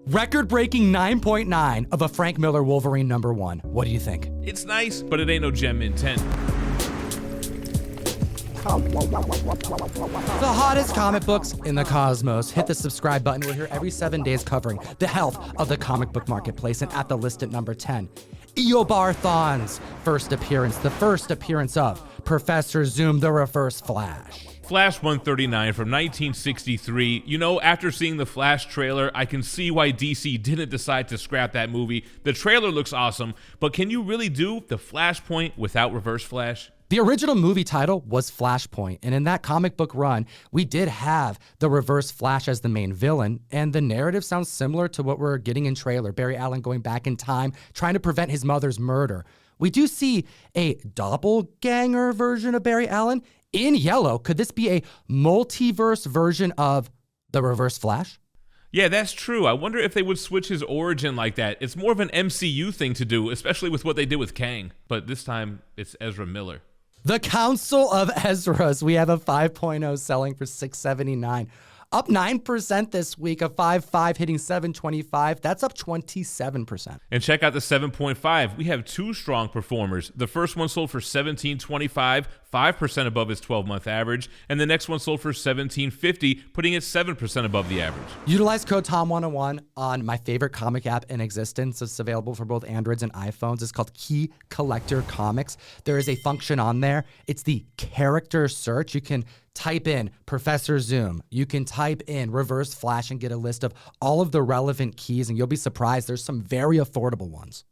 Record-breaking 9.9 of a Frank Miller Wolverine #1. What do you think? It's nice, but it ain't no Gem Mint 10. The hottest comic books in the cosmos. Hit the subscribe button. We're here every 7 days covering the health of the comic book marketplace. And at the list at number 10, Eobard Thawne's first appearance. The first appearance of Professor Zoom, the Reverse Flash. Flash 139 from 1963. You know, after seeing the Flash trailer, I can see why DC didn't decide to scrap that movie. The trailer looks awesome, but can you really do the Flashpoint without Reverse Flash? The original movie title was Flashpoint, and in that comic book run, we did have the Reverse Flash as the main villain, and the narrative sounds similar to what we're getting in trailer. Barry Allen going back in time, trying to prevent his mother's murder. We do see a doppelganger version of Barry Allen in yellow. Could this be a multiverse version of the Reverse Flash? Yeah, that's true. I wonder if they would switch his origin like that. It's more of an MCU thing to do, especially with what they did with Kang. But this time, it's Ezra Miller. The Council of Ezras. We have a 5.0 selling for $679. Up 9% this week, a 5.5 hitting $725. That's up 27%. And check out the 7.5. We have two strong performers. The first one sold for $1725, 5% above its 12-month average, and the next one sold for $1750, putting it 7% above the average. Utilize code TOM101 on my favorite comic app in existence. It's available for both Androids and iPhones. It's called Key Collector Comics. There is a function on there. It's the character search. You can type in Professor Zoom. You can type in Reverse Flash and get a list of all of the relevant keys, and you'll be surprised. There's some very affordable ones.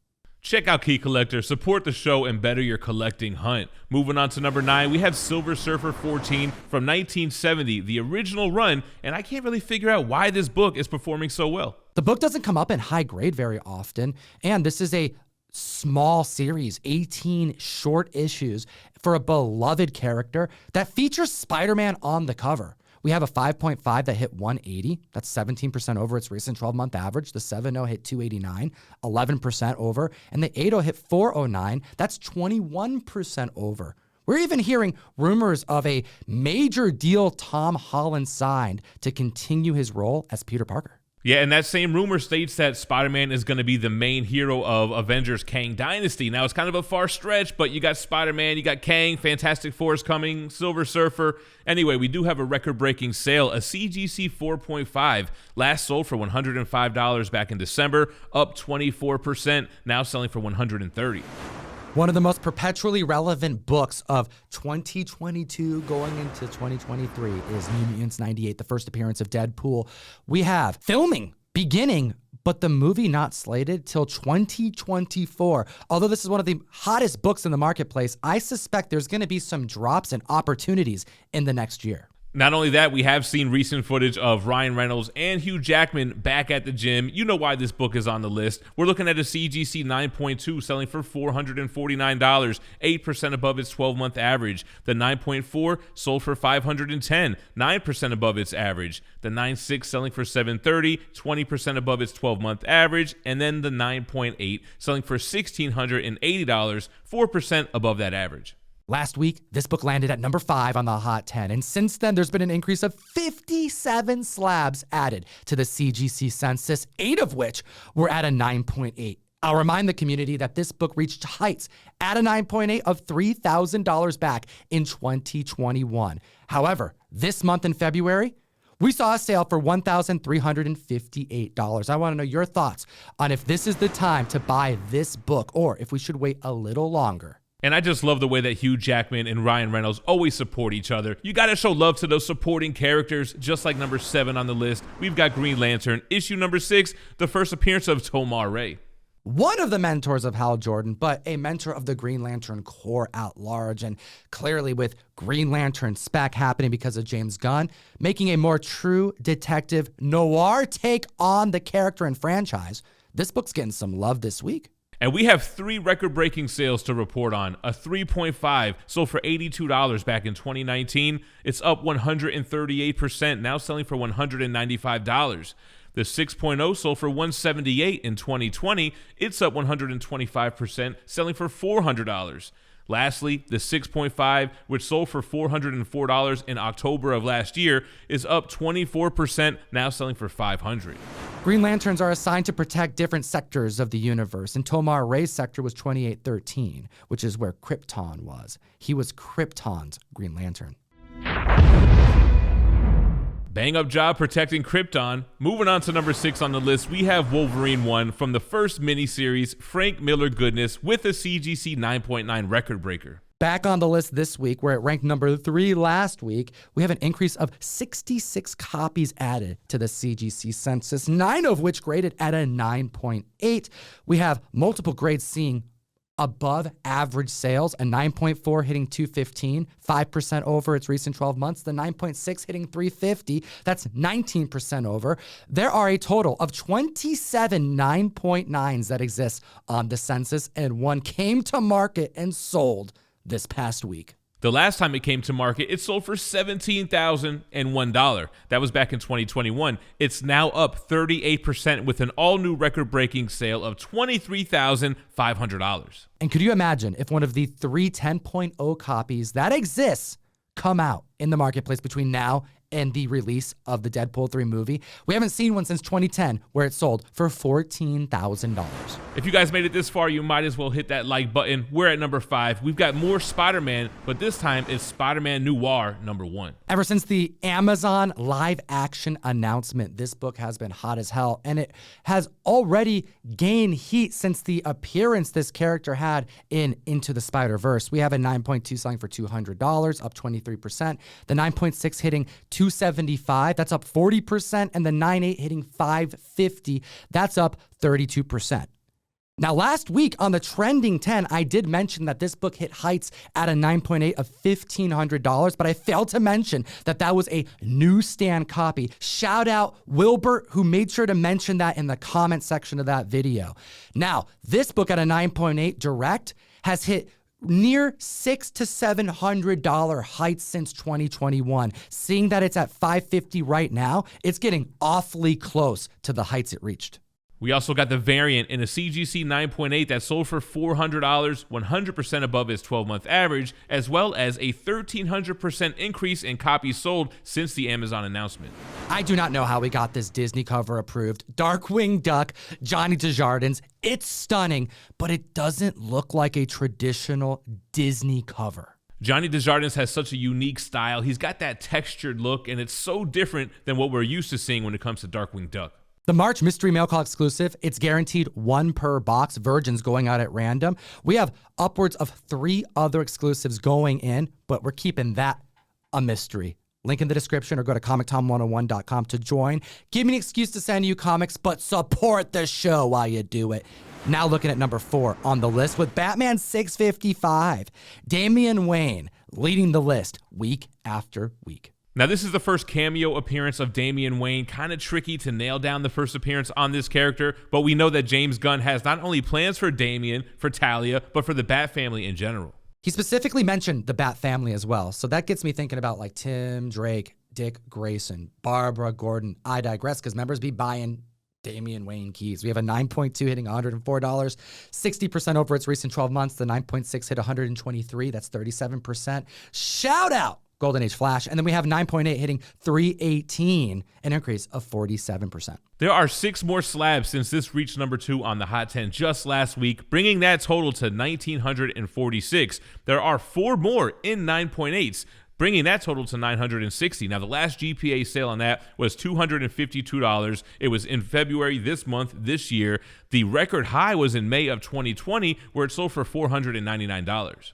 Check out Key Collector, support the show, and better your collecting hunt. Moving on to number 9, we have Silver Surfer 14 from 1970, the original run, and I can't really figure out why this book is performing so well. The book doesn't come up in high grade very often, and this is a small series, 18 short issues for a beloved character that features Spider-Man on the cover. We have a 5.5 that hit 180. That's 17% over its recent 12-month average. The 7.0 hit 289, 11% over. And the 8.0 hit 409. That's 21% over. We're even hearing rumors of a major deal Tom Holland signed to continue his role as Peter Parker. Yeah, and that same rumor states that Spider-Man is going to be the main hero of Avengers Kang Dynasty. Now, it's kind of a far stretch, but you got Spider-Man, you got Kang, Fantastic Four is coming, Silver Surfer. Anyway, we do have a record-breaking sale, a CGC 4.5. Last sold for $105 back in December, up 24%, now selling for $130. One of the most perpetually relevant books of 2022 going into 2023 is New Mutants 98, the first appearance of Deadpool. We have filming beginning, but the movie not slated till 2024. Although this is one of the hottest books in the marketplace, I suspect there's going to be some drops and opportunities in the next year. Not only that, we have seen recent footage of Ryan Reynolds and Hugh Jackman back at the gym. You know why this book is on the list. We're looking at a CGC 9.2 selling for $449, 8% above its 12-month average. The 9.4 sold for $510, 9% above its average. The 9.6 selling for $730, 20% above its 12-month average. And then the 9.8 selling for $1,680, 4% above that average. Last week, this book landed at number 5 on the Hot 10, and since then, there's been an increase of 57 slabs added to the CGC census, 8 of which were at a 9.8. I'll remind the community that this book reached heights at a 9.8 of $3,000 back in 2021. However, this month in February, we saw a sale for $1,358. I want to know your thoughts on if this is the time to buy this book or if we should wait a little longer. And I just love the way that Hugh Jackman and Ryan Reynolds always support each other. You got to show love to those supporting characters, just like number 7 on the list. We've got Green Lantern, issue number 6, the first appearance of Tomar Ray. One of the mentors of Hal Jordan, but a mentor of the Green Lantern Corps at large. And clearly with Green Lantern spec happening because of James Gunn, making a more true detective noir take on the character and franchise, this book's getting some love this week. And we have 3 record-breaking sales to report on. A 3.5 sold for $82 back in 2019. It's up 138%, now selling for $195. The 6.0 sold for $178 in 2020. It's up 125%, selling for $400. Lastly, the 6.5, which sold for $404 in October of last year, is up 24%, now selling for $500. Green Lanterns are assigned to protect different sectors of the universe, and Tomar Ray's sector was 2813, which is where Krypton was. He was Krypton's Green Lantern. Bang up job protecting Krypton. Moving on to number 6 on the list, we have Wolverine 1 from the first miniseries, Frank Miller goodness, with a CGC 9.9 record breaker. Back on the list this week, where it ranked number 3 last week, we have an increase of 66 copies added to the CGC census, 9 of which graded at a 9.8. We have multiple grades seeing above average sales, a 9.4 hitting 215, 5% over its recent 12 months, the 9.6 hitting 350, that's 19% over. There are a total of 27 9.9s that exist on the census, and one came to market and sold this past week. The last time it came to market, it sold for $17,001. That was back in 2021. It's now up 38% with an all-new record-breaking sale of $23,500. And could you imagine if one of the 3 10.0 copies that exists come out in the marketplace between now and the release of the Deadpool 3 movie? We haven't seen one since 2010 where it sold for $14,000. If you guys made it this far, you might as well hit that like button. We're at number 5. We've got more Spider-Man, but this time it's Spider-Man Noir number 1. Ever since the Amazon live action announcement, this book has been hot as hell, and it has already gained heat since the appearance this character had in Into the Spider-Verse. We have a 9.2 selling for $200, up 23%. The 9.6 hitting $275, that's up 40%, and the 9.8 hitting $550, that's up 32%. Now, last week on the Trending 10, I did mention that this book hit heights at a 9.8 of $1,500, but I failed to mention that that was a newsstand copy. Shout out Wilbert, who made sure to mention that in the comment section of that video. Now, this book at a 9.8 direct has hit near $600 to $700 heights since 2021. Seeing that it's at $550 right now, it's getting awfully close to the heights it reached. We also got the variant in a CGC 9.8 that sold for $400, 100% above its 12-month average, as well as a 1,300% increase in copies sold since the Amazon announcement. I do not know how we got this Disney cover approved. Darkwing Duck, Johnny Desjardins, it's stunning, but it doesn't look like a traditional Disney cover. Johnny Desjardins has such a unique style. He's got that textured look, and it's so different than what we're used to seeing when it comes to Darkwing Duck. The March Mystery Mail Call exclusive, it's guaranteed 1 per box, Virgin's going out at random. We have upwards of 3 other exclusives going in, but we're keeping that a mystery. Link in the description or go to comictom101.com to join. Give me an excuse to send you comics, but support the show while you do it. Now looking at number 4 on the list with Batman 655, Damian Wayne leading the list week after week. Now, this is the first cameo appearance of Damian Wayne. Kind of tricky to nail down the first appearance on this character, but we know that James Gunn has not only plans for Damian, for Talia, but for the Bat family in general. He specifically mentioned the Bat family as well, so that gets me thinking about like Tim Drake, Dick Grayson, Barbara Gordon. I digress, because members be buying Damian Wayne keys. We have a 9.2 hitting $104, 60% over its recent 12 months. The 9.6 hit $123, that's 37%. Shout out Golden Age Flash. And then we have 9.8 hitting $318, an increase of 47%. There are 6 more slabs since this reached number 2 on the Hot 10 just last week, bringing that total to 1,946. There are 4 more in 9.8s, bringing that total to 960. Now, the last GPA sale on that was $252. It was in February this month, this year. The record high was in May of 2020, where it sold for $499.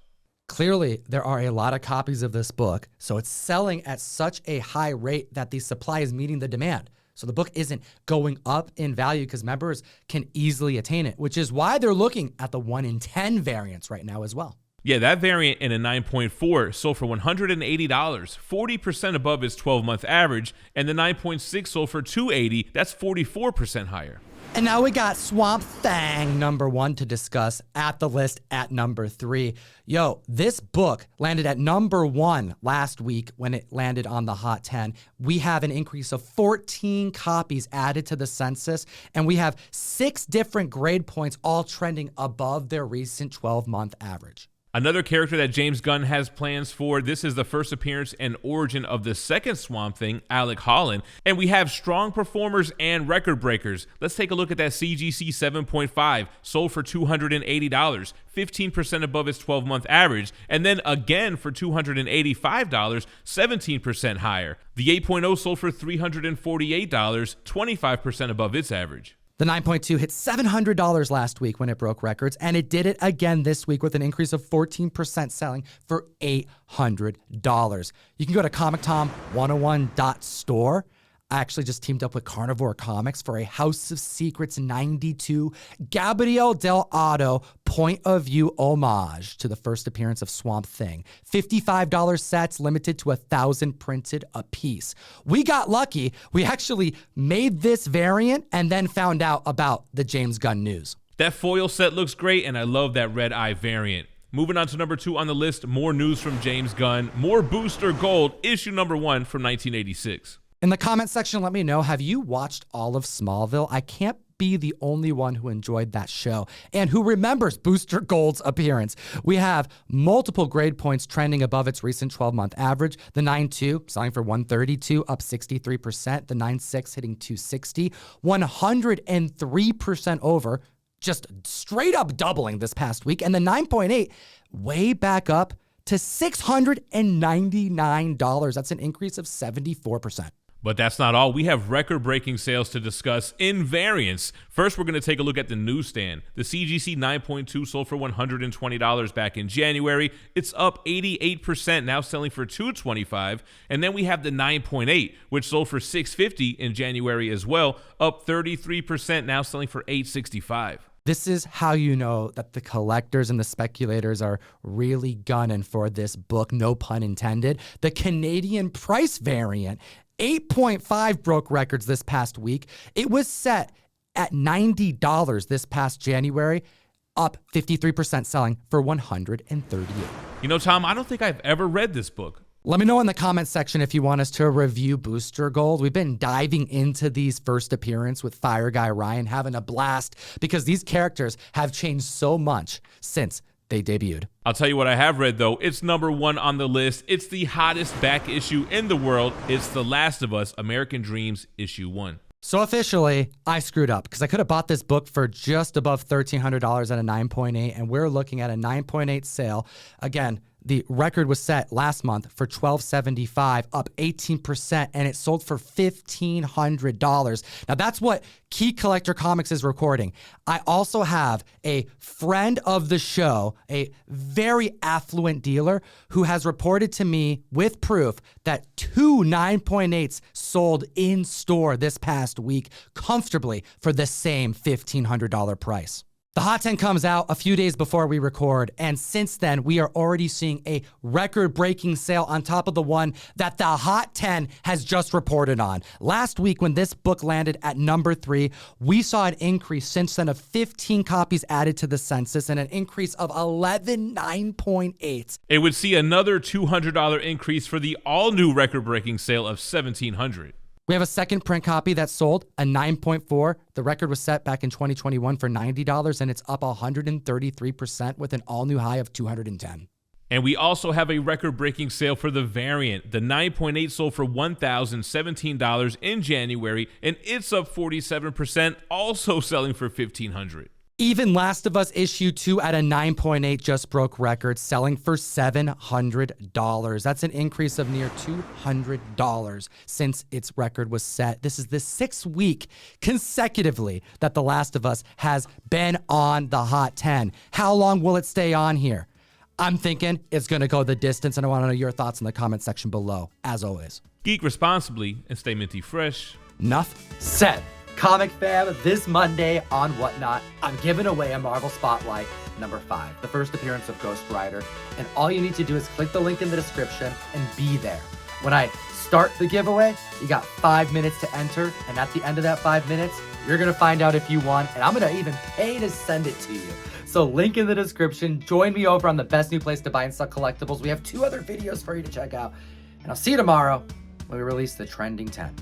Clearly, there are a lot of copies of this book, so it's selling at such a high rate that the supply is meeting the demand. So the book isn't going up in value because members can easily attain it, which is why they're looking at the 1 in 10 variants right now as well. Yeah, that variant in a 9.4 sold for $180, 40% above its 12-month average, and the 9.6 sold for $280, that's 44% higher. And now we got Swamp Thing number 1 to discuss at the list at number 3. Yo, this book landed at number 1 last week when it landed on the Hot 10. We have an increase of 14 copies added to the census, and we have 6 different grade points all trending above their recent 12-month average. Another character that James Gunn has plans for, this is the first appearance and origin of the second Swamp Thing, Alec Holland, and we have strong performers and record breakers. Let's take a look at that CGC 7.5, sold for $280, 15% above its 12-month average, and then again for $285, 17% higher. The 8.0 sold for $348, 25% above its average. The 9.2 hit $700 last week when it broke records, and it did it again this week with an increase of 14%, selling for $800. You can go to ComicTom101.store. I actually just teamed up with Carnivore Comics for a House of Secrets 92 Gabriel Del Otto point of view homage to the first appearance of Swamp Thing. $55 sets, limited to 1,000 printed a piece. We got lucky. We actually made this variant and then found out about the James Gunn news. That foil set looks great, and I love that red eye variant. Moving on to number 2 on the list, more news from James Gunn, more Booster Gold, issue number 1 from 1986. In the comment section, let me know, have you watched all of Smallville? I can't be the only one who enjoyed that show and who remembers Booster Gold's appearance. We have multiple grade points trending above its recent 12-month average. The 9.2 selling for $132, up 63%. The 9.6 hitting $260, 103% over, just straight up doubling this past week. And the 9.8 way back up to $699. That's an increase of 74%. But that's not all. We have record-breaking sales to discuss in variants. First, we're going to take a look at the newsstand. The CGC 9.2 sold for $120 back in January. It's up 88%, now selling for $225. And then we have the 9.8, which sold for $650 in January as well, up 33%, now selling for $865. This is how you know that the collectors and the speculators are really gunning for this book, no pun intended. The Canadian price variant, 8.5 broke records this past week. It was set at $90 this past January, up 53%, selling for $138. You know, Tom, I don't think I've ever read this book. Let me know in the comment section if you want us to review Booster Gold. We've been diving into these first appearance with Fire Guy Ryan, having a blast because these characters have changed so much since they debuted. I'll tell you what I have read, though. It's number 1 on the list. It's the hottest back issue in the world. It's The Last of Us, American Dreams, issue 1. So officially, I screwed up because I could have bought this book for just above $1,300 at a 9.8, and we're looking at a 9.8 sale. Again, the record was set last month for $1,275, up 18%, and it sold for $1,500. Now, that's what Key Collector Comics is recording. I also have a friend of the show, a very affluent dealer, who has reported to me with proof that 2 9.8s sold in store this past week comfortably for the same $1,500 price. The Hot 10 comes out a few days before we record, and since then, we are already seeing a record-breaking sale on top of the one that the Hot 10 has just reported on. Last week, when this book landed at number 3, we saw an increase since then of 15 copies added to the census and an increase of 11 9.8s. It would see another $200 increase for the all-new record-breaking sale of $1,700. We have a second print copy that sold, a 9.4. The record was set back in 2021 for $90, and it's up 133% with an all-new high of $210. And we also have a record-breaking sale for the variant. The 9.8 sold for $1,017 in January, and it's up 47%, also selling for $1,500. Even Last of Us issue 2 at a 9.8 just broke records, selling for $700. That's an increase of near $200 since its record was set. This is the 6th week consecutively that The Last of Us has been on the Hot 10. How long will it stay on here? I'm thinking it's going to go the distance, and I want to know your thoughts in the comment section below, as always. Geek responsibly and stay minty fresh. Enough said. Comic fam, this Monday on Whatnot, I'm giving away a Marvel Spotlight number 5, the first appearance of Ghost Rider. And all you need to do is click the link in the description and be there. When I start the giveaway, you got 5 minutes to enter. And at the end of that 5 minutes, you're going to find out if you won. And I'm going to even pay to send it to you. So link in the description. Join me over on the best new place to buy and sell collectibles. We have 2 other videos for you to check out. And I'll see you tomorrow when we release the Trending 10.